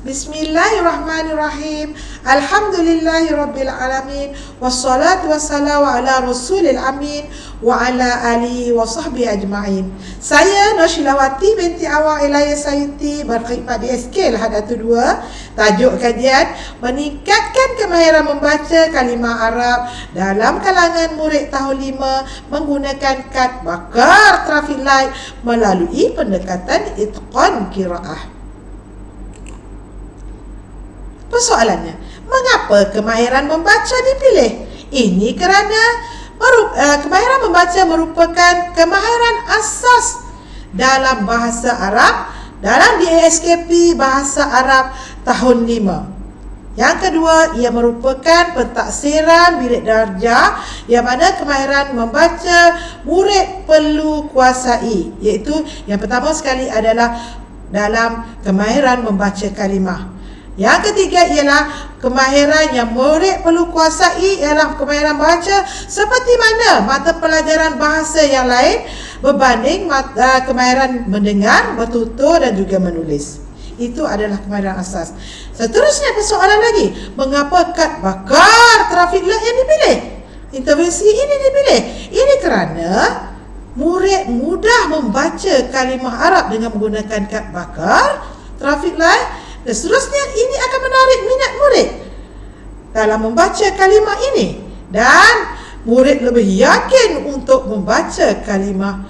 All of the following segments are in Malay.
Bismillahirrahmanirrahim. Alhamdulillahirabbil alamin. Wassalatu wassalamu ala rasulil amin wa ala alihi wa sahbihi ajma'in. Saya Nur Shilawati binti Awang Elaya Sayuti berkhidmat di SK Lahad 2. Tajuk kajian: meningkatkan kemahiran membaca kalimah Arab dalam kalangan murid tahun 5 menggunakan kad bakar traffic light melalui pendekatan itqan qiraah. Persoalannya, mengapa kemahiran membaca dipilih? Ini kerana kemahiran membaca merupakan kemahiran asas dalam bahasa Arab dalam DASKP Bahasa Arab tahun 5. Yang kedua, ia merupakan pentaksiran bilik darjah yang mana kemahiran membaca murid perlu kuasai, iaitu yang pertama sekali adalah dalam kemahiran membaca kalimah. Yang ketiga ialah kemahiran yang murid perlu kuasai ialah kemahiran baca seperti mana mata pelajaran bahasa yang lain berbanding kemahiran mendengar, bertutur dan juga menulis. Itu adalah kemahiran asas. Seterusnya persoalan lagi, mengapa kad bakar traffic light yang dipilih? Intervensi ini dipilih. Ini kerana murid mudah membaca kalimah Arab dengan menggunakan kad bakar traffic light. Dan seterusnya, ini akan menarik minat murid dalam membaca kalimah ini dan murid lebih yakin untuk membaca kalimah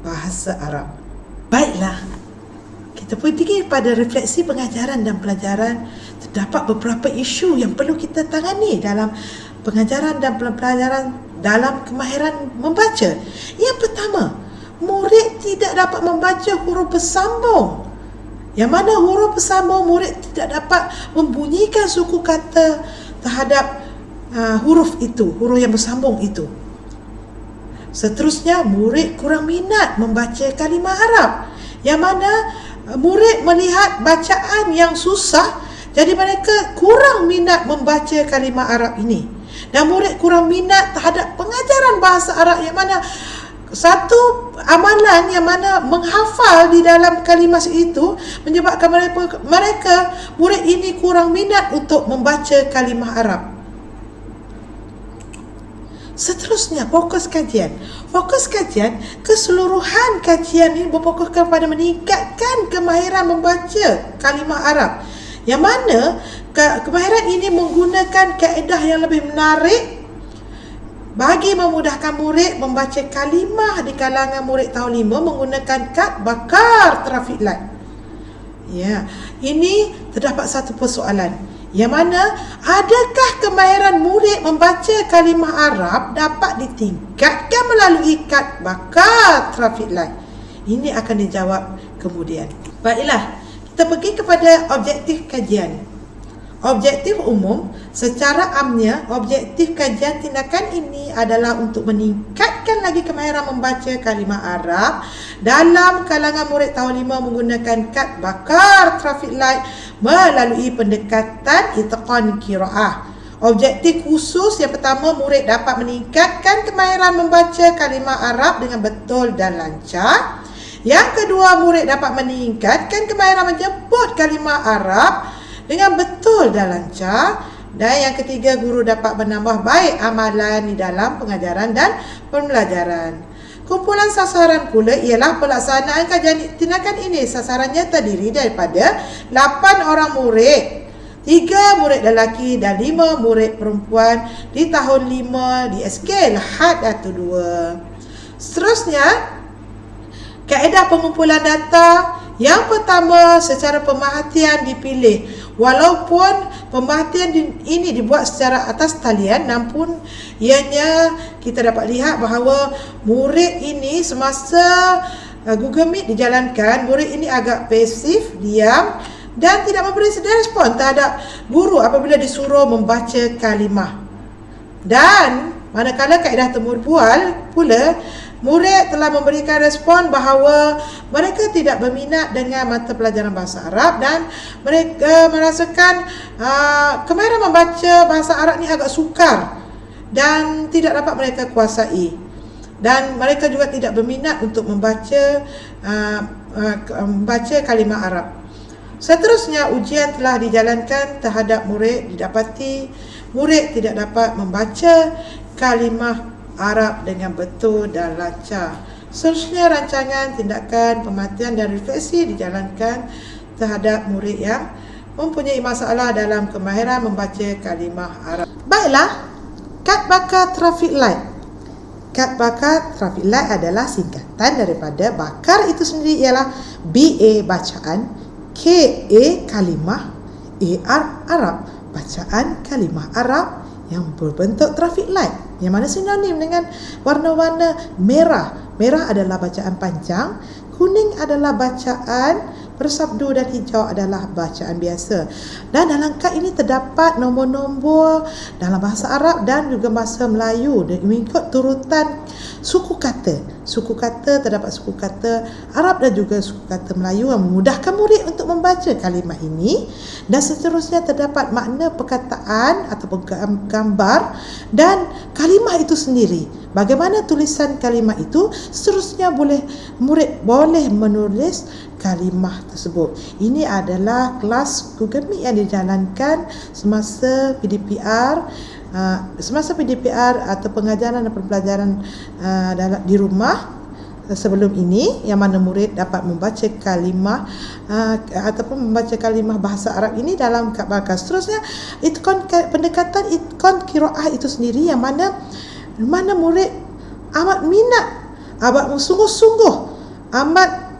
bahasa Arab. Baiklah, kita pergi pada refleksi pengajaran dan pelajaran. Terdapat beberapa isu yang perlu kita tangani dalam pengajaran dan pelajaran dalam kemahiran membaca. Yang pertama, murid tidak dapat membaca huruf bersambung, yang mana huruf bersambung murid tidak dapat membunyikan suku kata terhadap huruf itu, huruf yang bersambung itu. Seterusnya, murid kurang minat membaca kalimah Arab, yang mana murid melihat bacaan yang susah, jadi mereka kurang minat membaca kalimah Arab ini. Dan murid kurang minat terhadap pengajaran bahasa Arab, yang mana satu amalan yang mana menghafal di dalam kalimah itu menyebabkan mereka murid ini kurang minat untuk membaca kalimah Arab. Seterusnya, fokus kajian. Fokus kajian, keseluruhan kajian ini berfokuskan pada meningkatkan kemahiran membaca kalimah Arab, yang mana kemahiran ini menggunakan kaedah yang lebih menarik bagi memudahkan murid membaca kalimah di kalangan murid tahun 5 menggunakan kad bakar traffic light. Ya, ini terdapat satu persoalan, yang mana adakah kemahiran murid membaca kalimah Arab dapat ditingkatkan melalui kad bakar traffic light? Ini akan dijawab kemudian. Baiklah, kita pergi kepada objektif kajian. Objektif umum, secara amnya, objektif kajian tindakan ini adalah untuk meningkatkan lagi kemahiran membaca kalimah Arab dalam kalangan murid tahun 5 menggunakan kad bakar traffic light melalui pendekatan itqan qiraah. Objektif khusus yang pertama, murid dapat meningkatkan kemahiran membaca kalimah Arab dengan betul dan lancar. Yang kedua, murid dapat meningkatkan kemahiran menyebut kalimah Arab dengan betul dan lancar. Dan yang ketiga, guru dapat menambah baik amalan di dalam pengajaran dan pembelajaran. Kumpulan sasaran pula ialah pelaksanaan kajian tindakan ini. Sasarannya terdiri daripada 8 orang murid, 3 murid lelaki dan 5 murid perempuan di tahun 5 di SK Lahad 2. Seterusnya, kaedah pengumpulan data. Yang pertama, secara pemerhatian dipilih. Walaupun pemerhatian ini dibuat secara atas talian, namun ianya kita dapat lihat bahawa murid ini semasa Google Meet dijalankan, murid ini agak pasif, diam dan tidak memberi respon terhadap guru apabila disuruh membaca kalimah. Dan manakala kaedah temu bual pula, murid telah memberikan respon bahawa mereka tidak berminat dengan mata pelajaran bahasa Arab dan mereka merasakan kemahiran membaca bahasa Arab ni agak sukar dan tidak dapat mereka kuasai. Dan mereka juga tidak berminat untuk membaca kalimah Arab. Seterusnya, ujian telah dijalankan terhadap murid, didapati murid tidak dapat membaca kalimah Arab dengan betul dan lancar. Seterusnya, rancangan tindakan pematian dan refleksi dijalankan terhadap murid yang mempunyai masalah dalam kemahiran membaca kalimah Arab. Baiklah, kad bakar traffic light. Kad bakar traffic light adalah singkatan daripada bakar itu sendiri, ialah BA bacaan, KA kalimah, AR Arab, bacaan kalimah Arab yang berbentuk traffic light, yang mana sinonim dengan warna-warna merah. Merah adalah bacaan panjang, kuning adalah bacaan bersabdu dan hijau adalah bacaan biasa. Dan dalam kad ini terdapat nombor-nombor dalam bahasa Arab dan juga bahasa Melayu mengikut turutan suku kata. Suku kata, terdapat suku kata Arab dan juga suku kata Melayu yang memudahkan murid untuk membaca kalimah ini. Dan seterusnya terdapat makna perkataan ataupun gambar dan kalimah itu sendiri. Bagaimana tulisan kalimah itu, seterusnya murid boleh menulis kalimah tersebut. Ini adalah kelas Google Meet yang dijalankan semasa PDPR atau pengajaran dan pembelajaran di rumah sebelum ini, yang mana murid dapat membaca kalimah ataupun membaca kalimah bahasa Arab ini dalam kad bakar. Seterusnya, pendekatan itkon qiraah itu sendiri, yang mana murid amat minat, amat sungguh-sungguh, amat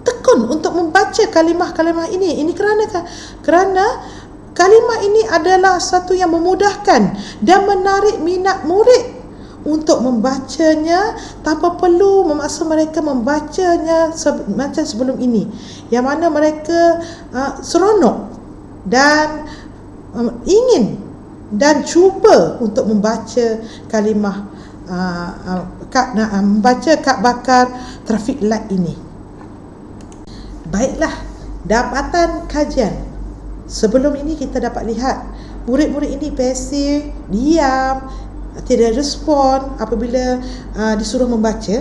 tekun untuk membaca kalimah-kalimah ini. Ini kerana kalimah ini adalah satu yang memudahkan dan menarik minat murid untuk membacanya tanpa perlu memaksa mereka membacanya macam sebelum ini, yang mana mereka seronok dan ingin dan cuba untuk membaca kalimah membaca kad bakar traffic light ini. Baiklah, dapatan kajian. Sebelum ini kita dapat lihat murid-murid ini pasif, diam, tidak respon apabila disuruh membaca.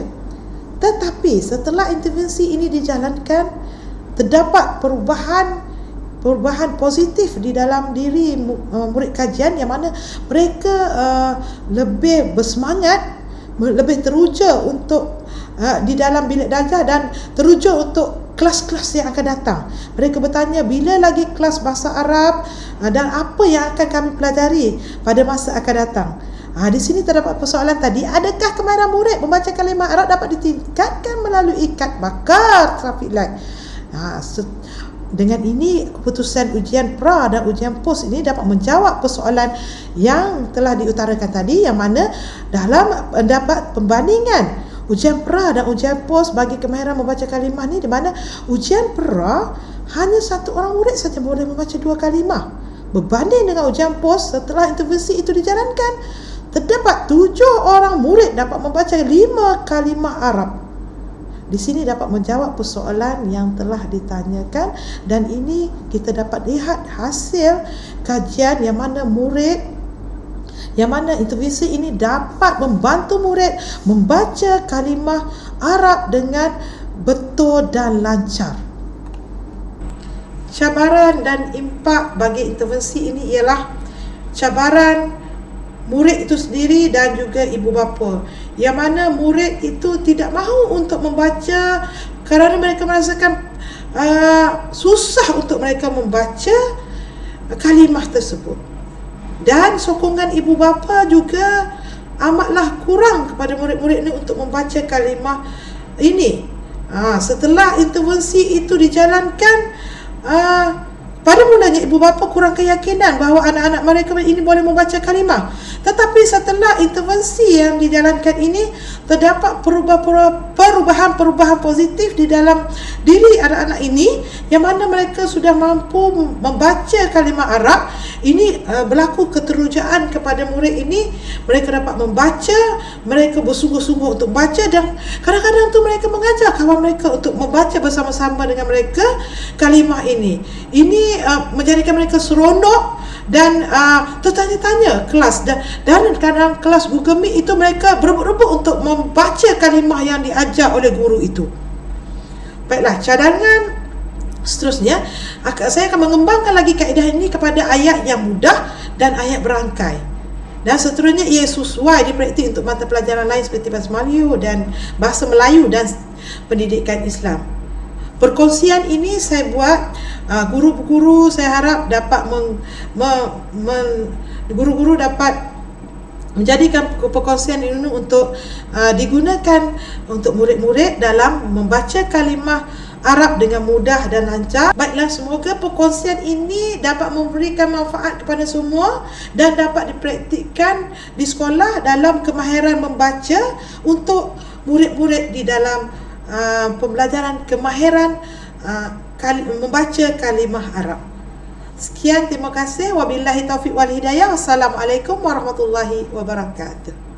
Tetapi setelah intervensi ini dijalankan, terdapat perubahan positif di dalam diri murid kajian, yang mana mereka lebih bersemangat, lebih teruja untuk di dalam bilik darjah dan teruja untuk kelas-kelas yang akan datang. Mereka bertanya bila lagi kelas bahasa Arab dan apa yang akan kami pelajari pada masa akan datang. Di sini terdapat persoalan tadi, adakah kemahiran murid membaca kalimah Arab dapat ditingkatkan melalui kad bakar traffic light? Dengan ini, keputusan ujian pra dan ujian pos ini dapat menjawab persoalan yang telah diutarakan tadi, yang mana dalam dapat pembandingan ujian pra dan ujian pos bagi kemahiran membaca kalimah ni, di mana ujian pra hanya satu orang murid saja boleh membaca 2 kalimah, berbanding dengan ujian pos setelah intervensi itu dijalankan terdapat 7 orang murid dapat membaca 5 kalimah Arab. Di sini dapat menjawab persoalan yang telah ditanyakan, dan ini kita dapat lihat hasil kajian yang mana intervensi ini dapat membantu murid membaca kalimah Arab dengan betul dan lancar. Cabaran dan impak bagi intervensi ini ialah cabaran murid itu sendiri dan juga ibu bapa, yang mana murid itu tidak mahu untuk membaca kerana mereka merasakan susah untuk mereka membaca kalimah tersebut. Dan sokongan ibu bapa juga amatlah kurang kepada murid-murid ini untuk membaca kalimah ini. Setelah intervensi itu dijalankan, pada mulanya ibu bapa kurang keyakinan bahawa anak-anak mereka ini boleh membaca kalimah. Tetapi setelah intervensi yang dijalankan ini, terdapat perubahan positif di dalam diri anak-anak ini, yang mana mereka sudah mampu membaca kalimah Arab. Ini berlaku keterujaan kepada murid ini. Mereka dapat membaca, mereka bersungguh-sungguh untuk membaca, dan kadang-kadang tu mereka mengajar kawan mereka untuk membaca bersama-sama dengan mereka kalimah ini. Ini menjadikan mereka seronok dan tertanya-tanya kelas, dan kadang kelas Google Meet itu mereka berebut-rebut untuk membaca kalimah yang diajar oleh guru itu. Baiklah, cadangan Seterusnya, saya akan mengembangkan lagi kaedah ini kepada ayat yang mudah dan ayat berangkai. Dan seterusnya ia sesuai dipraktik untuk mata pelajaran lain seperti bahasa Melayu dan bahasa Melayu dan pendidikan Islam. Perkongsian ini saya buat guru-guru saya harap dapat guru-guru dapat menjadikan perkongsian ini untuk digunakan untuk murid-murid dalam membaca kalimah Arab dengan mudah dan lancar. Baiklah, semoga perkongsian ini dapat memberikan manfaat kepada semua dan dapat dipraktikkan di sekolah dalam kemahiran membaca untuk murid-murid di dalam pembelajaran kemahiran membaca kalimah Arab. Sekian, terima kasih. Wabillahi taufiq wal hidayah. Wassalamualaikum warahmatullahi wabarakatuh.